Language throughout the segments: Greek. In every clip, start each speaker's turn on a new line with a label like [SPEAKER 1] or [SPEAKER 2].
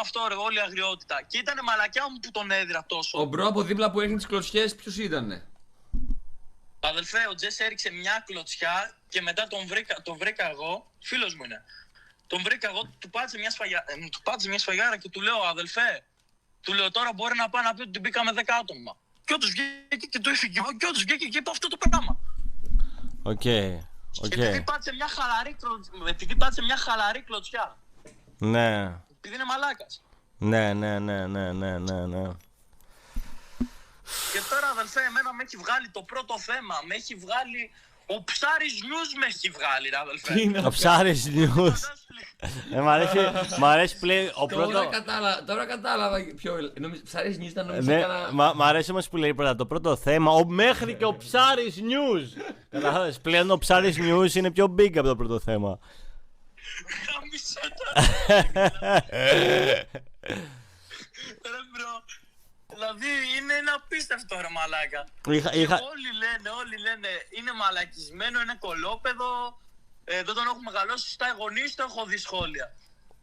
[SPEAKER 1] αυτό ρε, όλη η αγριότητα. Και ήταν μαλακιά μου που τον έδιρα τόσο.
[SPEAKER 2] Ο μπρο από δίπλα που έριχνε τις κλωτσιές, ποιος ήτανε?
[SPEAKER 1] Αδελφέ, ο Τζες έριξε μια κλωτσιά και μετά τον βρήκα εγώ, φίλος μου είναι. Τον βρήκα εγώ, του πάτησε μια σφαγιάρα και του λέω, αδελφέ, του λέω τώρα μπορεί να πάει να πει ότι μπήκαμε 10 άτομα. Και όντως βγήκε και το έφυγε και όντως βγήκε και είπε αυτό το πράγμα.
[SPEAKER 3] Οκ.
[SPEAKER 1] Και επειδή πάτησε μια χαλαρή κλωτσιά.
[SPEAKER 3] Ναι.
[SPEAKER 1] Επειδή είναι μαλάκας.
[SPEAKER 3] Ναι.
[SPEAKER 1] Και τώρα αδελφέ, εμένα με έχει βγάλει το πρώτο θέμα. Με έχει βγάλει. Ο Ψάρης News με έχει βγάλει, ρε αδελφέ.
[SPEAKER 3] Ο Ψάρης News. Μ' αρέσει πλέον ο πρώτο.
[SPEAKER 2] Τώρα κατάλαβα ποιο. Ψάρης News ήταν νομίζω.
[SPEAKER 3] Ναι, μ' αρέσει όμως που λέει πρώτα το πρώτο θέμα. Μέχρι και ο Ψάρης News. Κατάλαβες, πλέον ο Ψάρης News είναι πιο big από το πρώτο θέμα.
[SPEAKER 1] Χάμισε τα. Ρε μπρο. Δηλαδή είναι ένα απίστευτο ρε μαλάκα. Όλοι λένε είναι μαλακισμένο, είναι κολόπεδο. Δεν τον έχουν μεγαλώσει στα γονείς, το έχω δει σχόλια.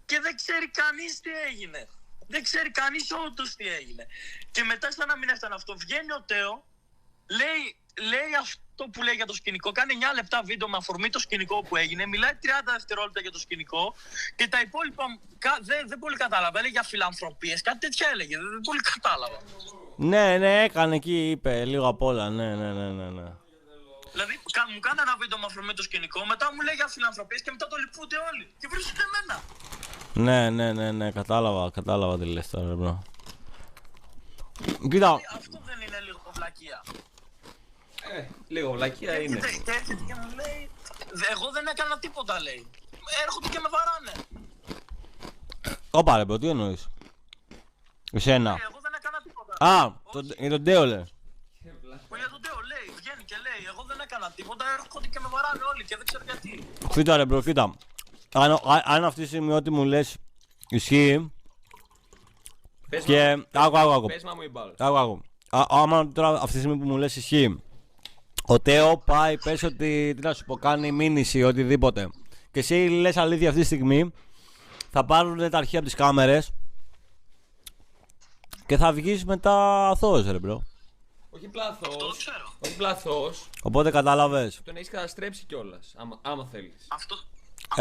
[SPEAKER 1] Και δεν ξέρει κανείς τι έγινε. Δεν ξέρει κανείς όντως τι έγινε. Και μετά σαν να μην έφτανε αυτό, βγαίνει ο Τέο, λέει αυτό που λέει για το σκηνικό, κάνει 9 λεπτά βίντεο με αφορμή το σκηνικό που έγινε, μιλάει 30 δευτερόλεπτα για το σκηνικό και τα υπόλοιπα δεν πολύ κατάλαβα. Έλεγε για φιλανθρωπίες, κάτι τέτοια έλεγε, δεν πολύ κατάλαβα.
[SPEAKER 3] Ναι, έκανε εκεί, είπε λίγο απ' όλα, ναι.
[SPEAKER 1] Δηλαδή μου κάνει ένα βίντεο με αφορμή το σκηνικό, μετά μου λέει για φιλανθρωπίες και μετά το λυπούνται όλοι και βρίσκονται εμένα.
[SPEAKER 3] Ναι, κατάλαβα τι λες τώρα, μπρο. Κοίτα.
[SPEAKER 1] Αυτό δεν είναι λίγο βλακεία?
[SPEAKER 2] Λίγο βλακεία είναι.
[SPEAKER 1] Και έρχεται και μου λέει, εγώ δεν έκανα τίποτα λέει. Έρχονται και με βαράνε.
[SPEAKER 3] Όπα ρε μπρο, τι εννοείς? Εσένα?
[SPEAKER 1] Εγώ δεν έκανα τίποτα.
[SPEAKER 3] Για τον Τέο λέει.
[SPEAKER 1] Για τον Τέο λέει, βγαίνει και λέει, εγώ δεν έκανα τίποτα, έρχονται και με βαράνε όλοι και δεν ξέρω γιατί.
[SPEAKER 3] Κοίτα ρε μπρο, κοίτα. Αν αυτή τη στιγμή ό,τι μου λες ισχύει. Και άκου.
[SPEAKER 2] Πες μα μου η μπάλα.
[SPEAKER 3] Άκου. Άμα τώρα αυτή τη στιγμή που μου λες ισχύει, ο Τέο πάει, πες ότι, τι να σου πω, κάνει μήνυση, οτιδήποτε. Και εσύ λες αλήθεια αυτή τη στιγμή, θα πάρουν τα αρχεία από τις κάμερες και θα βγεις μετά αθώος ρε μπρο.
[SPEAKER 2] Όχι πλάθος.
[SPEAKER 1] Αυτό το ξέρω.
[SPEAKER 2] Όχι πλάθος.
[SPEAKER 3] Οπότε κατάλαβες.
[SPEAKER 2] Τον έχεις καταστρέψει κιόλας, άμα θέλεις.
[SPEAKER 1] Αυτό.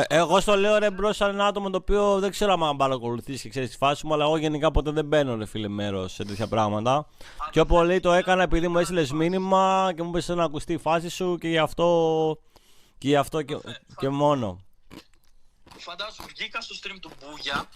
[SPEAKER 3] Εγώ στο λέω ρε μπρο σαν ένα άτομο το οποίο δεν ξέρω αν παρακολουθείς και ξέρεις τη φάση μου, αλλά εγώ γενικά ποτέ δεν μπαίνω ρε φίλε μέρος σε τέτοια πράγματα. Πιο πολύ το έκανα επειδή μου έστειλες μήνυμα και μου είπες να ακουστεί η φάση σου και γι' αυτό και μόνο.
[SPEAKER 1] Φαντάσου βγήκα στο stream του Μπούγια.